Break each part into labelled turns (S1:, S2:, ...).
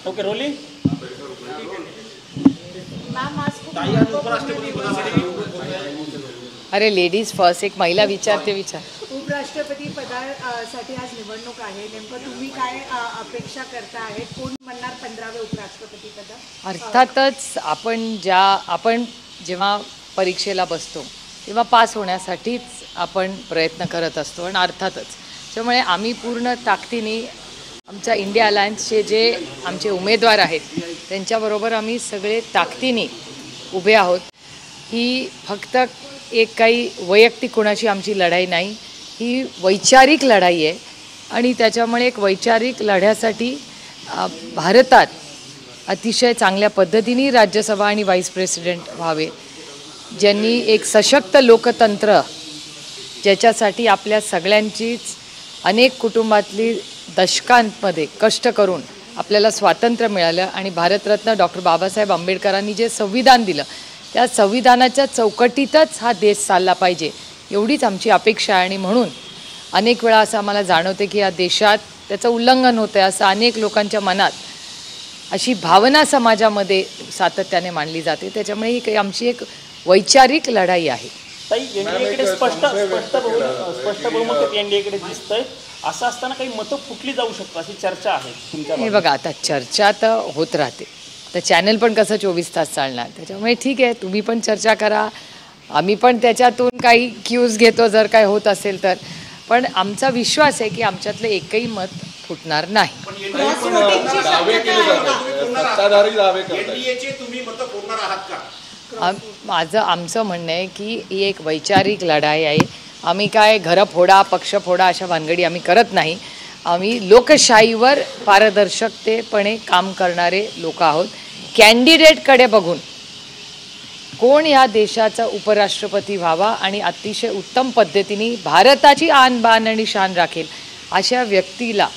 S1: Okay rolling.
S2: अरे ladies first, एक महिला विचारते विचार।
S3: उपराष्ट्रपती पदासाठी आज निवडणूक आहे, नेमकं तुम्ही काय अपेक्षा करता आहे? कोण म्हणणार 15वे उपराष्ट्रपती पद?
S2: अर्थातच आपण जेव्हा परीक्षेला बसतो तेव्हा पास होण्यासाठीच आपण प्रयत्न करत असतो आणि अर्थातच त्यामुळे आम्ही पूर्ण ताकदीने आमच्या इंडिया अलायन्सचे जे आमचे उमेदवार आहेत त्यांच्याबरोबर आम्ही सगळे ताकदीने उभे आहोत। ही फक्त एक काही वैयक्तिक कोणाची आमची लढाई नाही, ही वैचारिक लढाई आहे आणि त्याच्यामुळे एक वैचारिक लढ्यासाठी भारतात अतिशय चांगल्या पद्धतीने राज्यसभा आणि व्हाईस प्रेसिडेंट व्हावे, ज्यांनी एक सशक्त लोकतंत्र ज्याच्यासाठी आपल्या सगळ्यांचीच अनेक कुटुंबातली दशकांमध्ये कष्ट करून आपल्याला स्वातंत्र्य मिळालं आणि भारतरत्न डॉक्टर बाबासाहेब आंबेडकरांनी जे संविधान दिलं त्या संविधानाच्या चौकटीतच हा देश चालला पाहिजे एवढीच आमची अपेक्षा आहे। आणि म्हणून अनेक वेळा असं आम्हाला जाणवते की या देशात त्याचं उल्लंघन होतं आहे, असं अनेक लोकांच्या मनात अशी भावना समाजामध्ये सातत्याने मांडली जाते। त्याच्यामुळे ही आमची एक वैचारिक लढाई आहे।
S1: ताई एनडीएकडे स्पष्ट बहुमत एनडीएकडे दिसतंय, असं असताना काही मतं फुटली जाऊ शकतात अशी चर्चा आहे तुमच्या?
S2: हे बघा, आता चर्चा तर होत राहते, तर चॅनल पण कसं 24 तास चालणार, त्याच्यामुळे ठीक आहे तुम्ही पण चर्चा करा, आम्ही पण त्याच्यातून काही क्यूज घेतो जर काय होत असेल तर, पण आमचा विश्वास आहे की आमच्यातलं एकही मत फुटणार नाही। आमचं म्हणणं आहे की ही एक वैचारिक लढाई आहे। आम्ही काय घरं फोडा पक्ष फोडा अशा भानगडी आम्ही करत नाही, आम्ही लोकशाहीवर पारदर्शकतेपणे काम करणारे लोक आहोत। कॅन्डिडेटकडे बघून कोण या देशाचा उपराष्ट्रपती व्हावा आणि अतिशय उत्तम पद्धतीने भारताची आन बान आणि शान राखेल अशा व्यक्तीला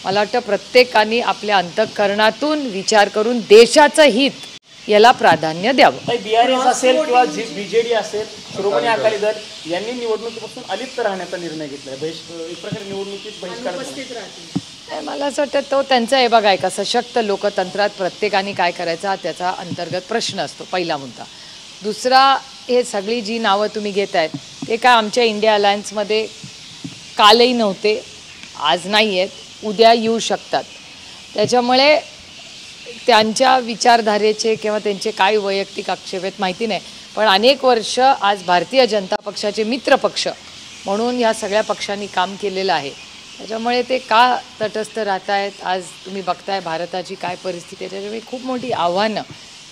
S2: मला वाटतं प्रत्येकाने आपल्या अंतःकरणातून विचार करून देशाचं हित याला प्राधान्य द्यावं।
S1: बीआरएस असेल किंवा बीजेडी असेल, शिरोमणी अकाली दल यांनी निवडणुकीपासून अलिप्त राहण्याचा निर्णय घेतला, एक प्रकारे निवडणुकीत बहिष्कार।
S2: मला असं वाटतं तो त्यांचा आहे बघा, एका सशक्त लोकतंत्रात प्रत्येकाने काय करायचा त्याचा अंतर्गत प्रश्न असतो, पहिला मुद्दा। दुसरा, हे सगळी जी नावं तुम्ही घेत आहेत ते काय आमच्या इंडिया अलायन्समध्ये कालही नव्हते, आज नाही आहेत, उद्या येऊ शकतात। त्याच्यामुळे त्यांच्या विचारधारेचे किंवा त्यांचे काय वैयक्तिक आक्षेप आहेत माहिती नाही, पण अनेक वर्ष आज भारतीय जनता पक्षाचे मित्रपक्ष म्हणून या सगळ्या पक्षांनी काम केलेलं आहे। त्याच्यामुळे ते का तटस्थ राहत आहेत, आज तुम्ही बघताय भारताची काय परिस्थिती आहे, त्याच्यामुळे खूप मोठी आव्हानं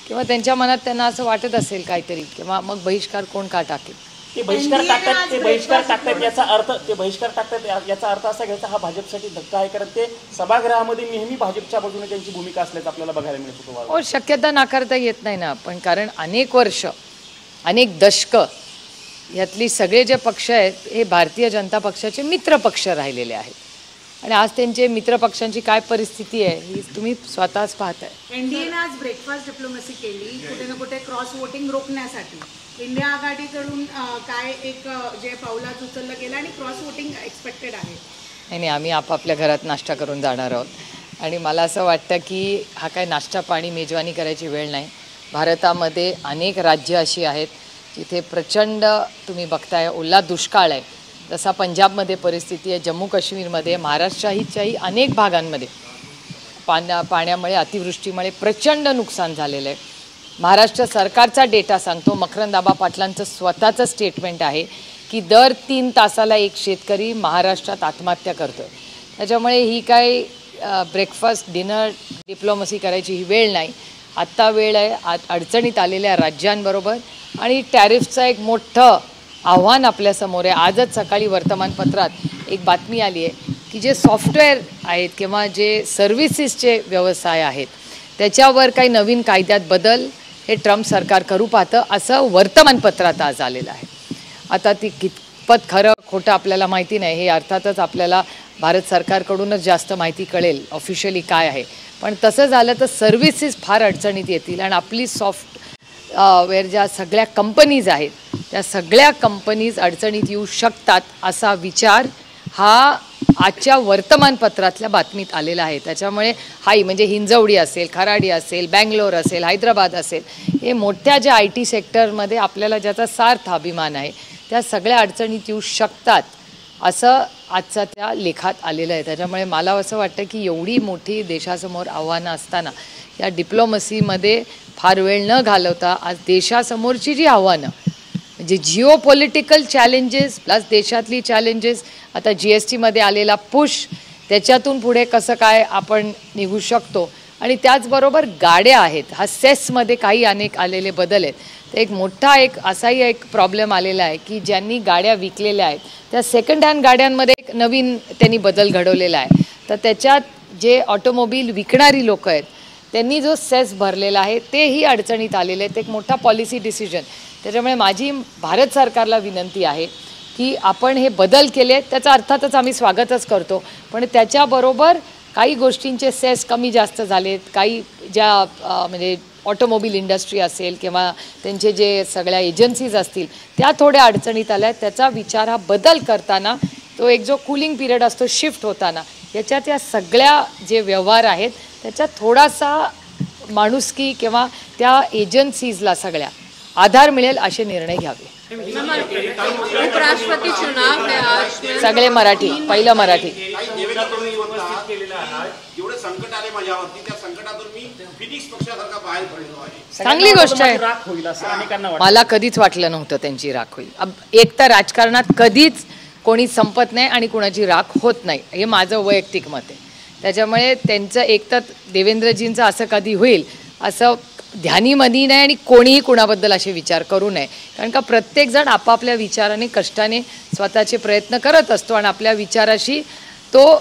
S2: किंवा त्यांच्या मनात त्यांना असं वाटत असेल काहीतरी, किंवा मग बहिष्कार कोण का टाकेल,
S1: ते बहिष्कार टाकतात याचा अर्थ असा घ्यायचा हा भाजपसाठी धक्का आहे, कारण ते सभागृहामध्ये नेहमी भाजपच्या बाजूने त्यांची भूमिका असल्याचं आपल्याला बघायला मिळत होतं।
S2: हो, शक्यता नाकारता येत नाही ना, पण कारण अनेक वर्ष अनेक दशकं यातली सगळे जे पक्ष आहेत हे भारतीय जनता पक्षाचे मित्रपक्ष राहिलेले आहेत आणि आज त्यांचे मित्रपक्षांची काय परिस्थिती आहे ही तुम्ही स्वतःच पाहताय।
S3: एनडीएने आज ब्रेकफास्ट डिप्लोमसी केली कुठे ना कुठे क्रॉस वोटिंग रोखण्यासाठी, इंडिया आघाडीकडून काय एक जे पावलात उचललं गेलं आणि क्रॉस वोटिंग एक्सपेक्टेड आहे?
S2: नाही, आम्ही आपापल्या घरात नाश्ता करून जाणार आहोत आणि मला असं वाटतं की हा काय नाश्ता पाणी मेजवानी करायची वेळ नाही। भारतामध्ये अनेक राज्य अशी आहेत जिथे प्रचंड तुम्ही बघताय ओला दुष्काळ आहे, जसा पंजाबमध्ये परिस्थिती आहे, जम्मू काश्मीरमध्ये, महाराष्ट्राच्याही अनेक भागांमध्ये पाण्यामुळे अतिवृष्टीमुळे प्रचंड नुकसान झालेलं आहे। महाराष्ट्र सरकारचा डेटा सांगतो, मकरंदाबा पाटलांचं स्वतःचं स्टेटमेंट आहे की दर 3 तासाला एक शेतकरी महाराष्ट्रात आत्महत्या करतो आहे। त्याच्यामुळे ही काय ब्रेकफास्ट डिनर डिप्लोमसी करायची ही वेळ नाही, आत्ता वेळ आहे अडचणीत आलेल्या राज्यांबरोबर आणि टॅरिफचं एक मोठं आव्हान आपल्यासमोर आहे। आजच सकाळी वर्तमानपत्रात एक बातमी आली आहे की जे सॉफ्टवेअर आहेत किंवा जे सर्व्हिसेसचे व्यवसाय आहेत त्याच्यावर काही नवीन कायद्यात बदल हे ट्रम्प सरकार करू पाहतं असं वर्तमानपत्रात आज आलेलं आहे। आता ती कितपत खरं खोटं आपल्याला माहिती नाही, हे अर्थातच आपल्याला भारत सरकारकडूनच जास्त माहिती कळेल ऑफिशियली काय आहे, पण तसं झालं तर सर्व्हिसेस फार अडचणीत येतील आणि आपली सॉफ्टवेअर ज्या सगळ्या कंपनीज आहेत त्या सगळ्या कंपनीज अडचणीत येऊ शकतात असा विचार हा आजच्या वर्तमानपत्रातल्या बातमीत आलेला आहे. त्याच्यामुळे हाही म्हणजे हिंजवडी असेल, खराडी असेल, बँगलोर असेल, हैदराबाद असेल, हे मोठ्या ज्या IT सेक्टरमध्ये आपल्याला ज्याचा सार्थ अभिमान आहे त्या सगळ्या अडचणीत येऊ शकतात असं आजचा त्या लेखात आलेलं आहे. त्याच्यामुळे मला असं वाटतं की एवढी मोठी देशासमोर आव्हानं असताना या डिप्लोमसीमध्ये फार वेळ न घालवता आज देशासमोरची जी आव्हानं म्हणजे जिओ पॉलिटिकल चॅलेंजेस प्लस देशातली चॅलेंजेस, आता GSTमध्ये आलेला पुश, त्याच्यातून पुढे कसं काय आपण निघू शकतो, आणि त्याचबरोबर गाड्या आहेत, हा सेसमध्ये काही अनेक आलेले बदल आहेत. तर एक मोठा असाही एक प्रॉब्लेम आलेला आहे की ज्यांनी गाड्या विकलेल्या आहेत त्या सेकंड हँड गाड्यांमध्ये एक नवीन त्यांनी बदल घडवलेला आहे. तर त्याच्यात जे ऑटोमोबाईल विकणारी लोक आहेत त्यांनी जो सेस भरलेला आहे तेही अडचणीत आलेले आहेत. एक मोठा पॉलिसी डिसिजन. त्याच्यामुळे माझी भारत सरकारला विनंती आहे की आपण हे बदल केले, त्याचं अर्थातच आम्ही स्वागतच करतो, पण त्याच्याबरोबर काही गोष्टींचे सेस कमी जास्त झालेत. काही ज्या म्हणजे ऑटोमोबाईल इंडस्ट्री असेल किंवा त्यांचे जे सगळ्या एजन्सीज असतील त्या थोड्या अडचणीत आल्या आहेत. त्याचा विचार हा बदल करताना तो एक जो कूलिंग पिरियड असतो शिफ्ट होताना याच्यात या सगळ्या जे व्यवहार आहेत त्याच्यात थोडासा माणुसकी किंवा त्या एजन्सीजला सगळ्या आधार मिळेल असे निर्णय घ्यावे.
S4: उपराष्ट्रपति चुनाव है आज में
S2: सगळे मराठी, पहिलं मराठी.
S5: जेवढे संकट आले माझ्यावरती त्या संकटातून मी फिनिक्स पक्षासारखा बाहेर पडलो आहे.
S2: चांगली गोष्ट आहे.
S1: राख होईल असं अनेकांना वाटतं.
S2: मला कधीच वाटलं नव्हतं त्यांची राख होईल. एक तर राजकारणात कधीच कोणी संपत नाही आणि कुणाची राख होत नाही, हे माझं वैयक्तिक मत आहे. त्याच्यामुळे त्यांचं एक तर देवेंद्रजींचं असं कधी होईल असं ध्यानीमनी नाही आणि कोणीही कुणाबद्दल असे विचार करू नये, कारण का प्रत्येकजण आपापल्या विचाराने कष्टाने स्वतःचे प्रयत्न करत असतो आणि आपल्या विचाराशी तो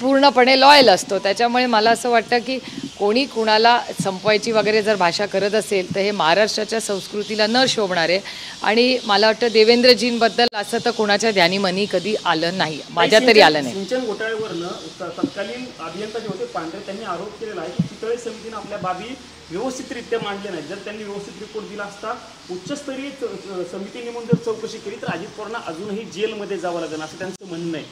S2: पूर्णपणे लॉयल असतो. त्याच्यामुळे मला असं वाटतं की कोणी कुणाला संपवायची वगैरे जर भाषा करत असेल तर हे महाराष्ट्राच्या संस्कृतीला न शोभणार आहे. आणि मला वाटतं देवेंद्रजींबद्दल असं तर कोणाच्या ध्यानीमनी कधी आलं नाही, माझ्या तरी आलं नाही.
S1: सिंचन घोटाळ्यावरनं तत्कालीन अभियंता जे होते पांढरे त्यांनी आरोप केलेला आहे की चितळे समितीने आपल्या बाबी व्यवस्थितरित्या मांडल्या नाहीत. जर त्यांनी व्यवस्थित रिपोर्ट दिला असता, उच्चस्तरीय समिती नेमून जर चौकशी केली तर अजित पवारांना अजूनही जेलमध्ये जावं लागेल असं त्यांचं म्हणणं आहे.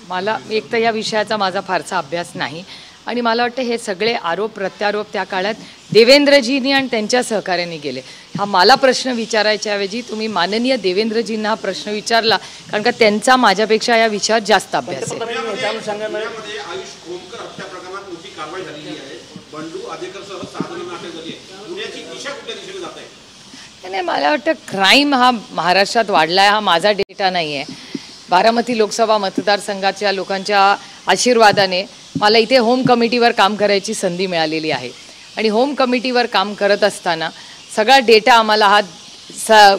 S2: मला एक तर या विषयाचा माझा फारसा अभ्यास नाही आणि मला वाटतं हे सगळे आरोप प्रत्यारोप त्या काळात देवेंद्रजींनी आणि त्यांच्या सहकार्यांनी केले. हा मला प्रश्न विचारायच्या ऐवजी तुम्ही माननीय देवेंद्रजींना हा प्रश्न विचारला, कारण का त्यांचा माझ्यापेक्षा या विषयात जास्त अभ्यास आहे.
S5: पुण्यामध्ये आयुष खोमकर हत्या प्रकरणात मोठी कारवाई झालेली आहे. बंडू आदेकरसह 6 जणांना अटक झाली आहे. पुण्याची दिशा कुठल्या दिशेने जात आहे?
S2: नाही, मला वाटतं क्राईम हा महाराष्ट्रात वाढला आहे, हा माझा डेटा नाही आहे. बारामती लोकसभा मतदारसंघाच्या लोकांच्या आशीर्वादाने मला इथे होम कमिटीवर काम करायची संधी मिळालेली आहे आणि होम कमिटीवर काम करत असताना सगळा डेटा आम्हाला हा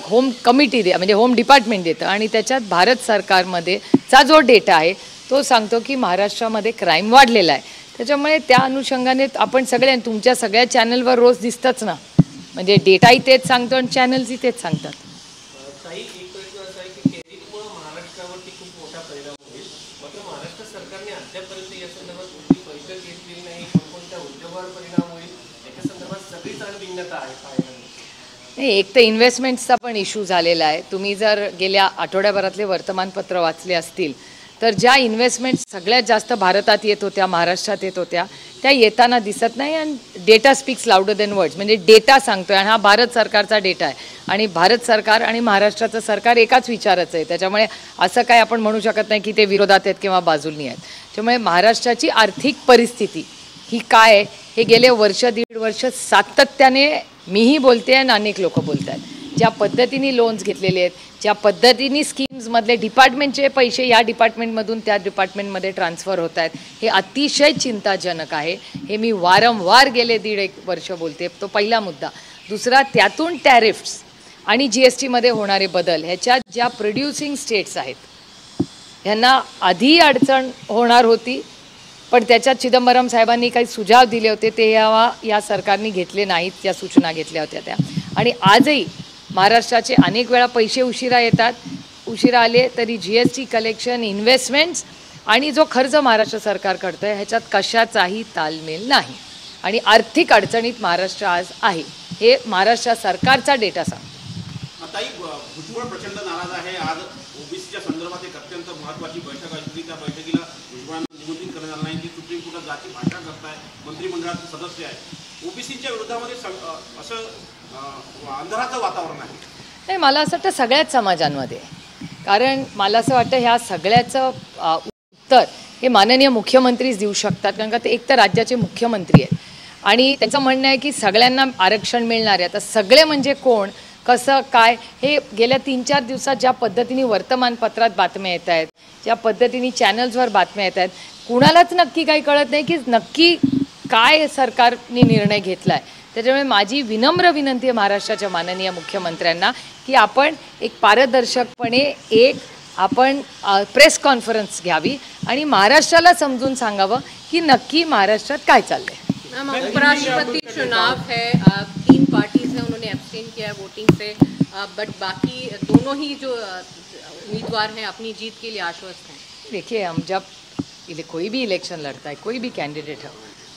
S2: होम कमिटी म्हणजे होम डिपार्टमेंट देतं आणि त्याच्यात भारत सरकारमध्ये चा जो डेटा आहे तो सांगतो की महाराष्ट्रामध्ये क्राईम वाढलेला आहे. त्याच्यामुळे त्या अनुषंगाने आपण सगळ्या तुमच्या सगळ्या चॅनलवर रोज दिसतंच ना, म्हणजे डेटाही तेच सांगतो आणि चॅनल्सही तेच सांगतात. एक तर इन्व्हेस्टमेंट्सचा पण इश्यू झालेला आहे. तुम्ही जर गेल्या आठवड्याभरातले वर्तमानपत्र वाचले असतील तर ज्या इन्व्हेस्टमेंट्स सगळ्यात जास्त भारतात येत होत्या, महाराष्ट्रात येत होत्या, त्या येताना दिसत नाही. आणि data speaks louder than words, म्हणजे डेटा सांगतोय आणि हा भारत सरकारचा डेटा आहे आणि भारत सरकार आणि महाराष्ट्राचं सरकार एकाच विचाराचं आहे. त्याच्यामुळे असं काय आपण म्हणू शकत नाही की ते विरोधात आहेत किंवा बाजूनी आहेत. त्यामुळे महाराष्ट्राची आर्थिक परिस्थिती ही काय आहे हे गेले वर्ष दीड वर्ष सातत्याने मीही बोलते आणि अनेक लोक बोलत आहेत. ज्या पद्धतीने लोन्स घेतलेले आहेत, ज्या पद्धतीने स्कीम्समधले डिपार्टमेंटचे पैसे या डिपार्टमेंटमधून त्या डिपार्टमेंटमध्ये ट्रान्सफर होत आहेत, हे अतिशय चिंताजनक आहे. हे मी वारंवार गेले दीड एक वर्ष बोलते. तो पहिला मुद्दा. दुसरा, त्यातून टॅरिफ्स आणि GSTमध्ये होणारे बदल, ह्याच्यात ज्या प्रोड्युसिंग स्टेट्स आहेत ह्यांना आधी अडचण होणार होती, पण त्याच्यात चिदंबरम साहेबांनी काही सुझाव दिले होते ते या सरकारने घेतले नाहीत. त्या सूचना घेतल्या होत्या त्या. आणि आजही महाराष्ट्राचे अनेक वेळा पैसे उशिरा येतात, उशिरा आले तरी GST कलेक्शन, इन्व्हेस्टमेंट्स आणि जो खर्च महाराष्ट्र सरकार करतं आहे ह्याच्यात कशाचाही तालमेल नाही आणि आर्थिक अडचणीत महाराष्ट्र आज आहे. हे महाराष्ट्र सरकारचा डेटा सांगतो.
S5: ताई, भुजबळ प्रचंड नाराज आहे. आज ओबीसीच्या संदर्भात एक अत्यंत महत्त्वाचा महत्वाची बैठक आहे तुम्ही त्या बैठकीला भुजबळांना निमंत्रित करण्यात आलं नाही की सुप्रीम कोर्टात जाती भाषा करताय मंत्रिमंडळाचे सदस्य आहे ओबीसीच्या विरोधामध्ये असं अंधाराचं वातावरण आहे.
S2: नाही, मला असं वाटतं सगळ्याच समाजांमध्ये, कारण मला असं वाटतं ह्या सगळ्याचं उत्तर हे माननीय मुख्यमंत्रीच देऊ शकतात, कारण का ते एक तर राज्याचे मुख्यमंत्री आहेत आणि त्यांचं म्हणणं आहे की सगळ्यांना आरक्षण मिळणार आहे. आता सगळे म्हणजे कोण, कसं काय, हे गेल्या 3-4 दिवसात ज्या पद्धतीने वर्तमानपत्रात बातम्या येत आहेत, ज्या पद्धतीने चॅनल्सवर बातम्या येत आहेत, कुणालाच नक्की काही कळत नाही की नक्की काय सरकारने निर्णय घेतला आहे. त्याच्यामुळे माझी विनम्र विनंती आहे महाराष्ट्राच्या माननीय मुख्यमंत्र्यांना की आपण एक पारदर्शकपणे आपण प्रेस कॉन्फरन्स घ्यावी आणि महाराष्ट्राला समजून सांगावं की नक्की महाराष्ट्रात काय चाललंय.
S4: मैम, उपराष्ट्रपति चुनाव है, 3 पार्टीज हैं, उन्होंने एब्सटेन किया है वोटिंग से, बट बाकी दोनों ही जो उम्मीदवार हैं अपनी जीत के लिए आश्वस्त हैं.
S2: देखिए, हम जब कोई भी इलेक्शन लड़ता है, कोई भी कैंडिडेट है,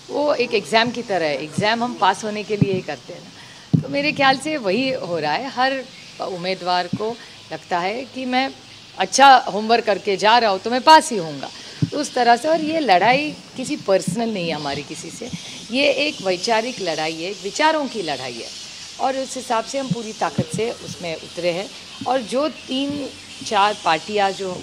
S2: वो एक एग्ज़ाम की तरह है. एग्ज़ाम हम पास होने के लिए ही करते हैं ना. तो मेरे ख्याल से वही हो रहा है. हर उम्मीदवार को लगता है कि मैं अच्छा होमवर्क करके जा रहा हूँ तो मैं पास ही होऊंगा, तो उस तरह से. और ये लड़ाई किसी पर्सनल नहीं है हमारी किसी से, ये एक वैचारिक लड़ाई है, विचारों की लड़ाई है और उस हिसाब से हम पूरी ताकत से उसमें उतरे हैं. और जो 3-4 पार्टियाँ जो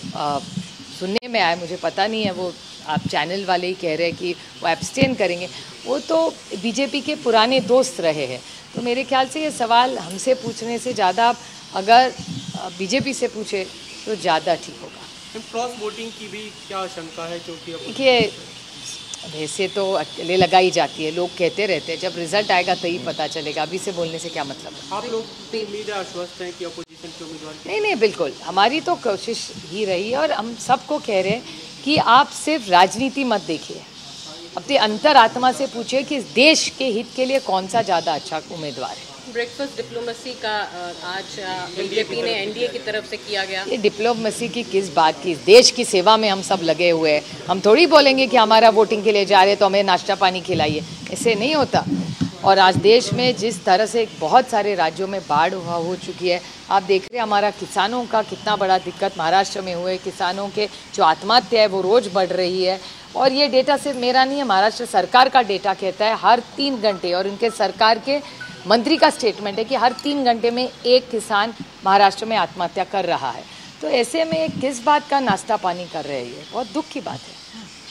S2: सुनने में आए, मुझे पता नहीं है, वो आप चैनल वाले ही कह रहे हैं कि वो एब्सटेन करेंगे, वो तो बीजेपी के पुराने दोस्त रहे हैं. तो मेरे ख्याल से ये सवाल हमसे पूछने से ज़्यादा आप अगर बीजेपी से पूछे तो ज़्यादा ठीक होगा.
S6: क्रॉस वोटिंग की भी क्या आशंका है, क्योंकि
S2: देखिए, वैसे तो अकेले लगाई जाती है, लोग कहते रहते हैं, जब रिजल्ट आएगा तभी पता चलेगा. अभी से बोलने से क्या मतलब है.
S6: आप लोग उम्मीद है, आश्वस्त हैं कि अपोजिशन के उम्मीदवार
S2: नहीं, बिल्कुल हमारी तो कोशिश ही रही है और हम सबको कह रहे हैं कि आप सिर्फ राजनीति मत देखिए, अपनी अंतरात्मा से पूछिए कि देश के हित के लिए कौन सा ज़्यादा अच्छा उम्मीदवार है.
S4: ब्रेकफास्ट डिप्लोमेसी का आज बीजेपी ने एनडीए की तरफ से किया गया.
S2: ये डिप्लोमेसी की किस बात की, देश की सेवा में हम सब लगे हुए हैं. हम थोड़ी बोलेंगे कि हमारा वोटिंग के लिए जा रहे तो हमें नाश्ता पानी खिलाइए, ऐसे नहीं होता. और आज देश में जिस तरह से बहुत सारे राज्यों में बाढ़ हो चुकी है, आप देख रहे हैं हमारा किसानों का कितना बड़ा दिक्कत महाराष्ट्र में हुए. किसानों के जो आत्महत्या है वो रोज़ बढ़ रही है और ये डेटा सिर्फ मेरा नहीं है, महाराष्ट्र सरकार का डेटा कहता है हर 3 घंटे, और उनके सरकार के मंत्री का स्टेटमेंट है कि हर 3 घंटे में एक किसान महाराष्ट्र में आत्महत्या कर रहा है. तो ऐसे में किस बात का नाश्ता पानी कर रहे हैं, ये बहुत दुख की बात है.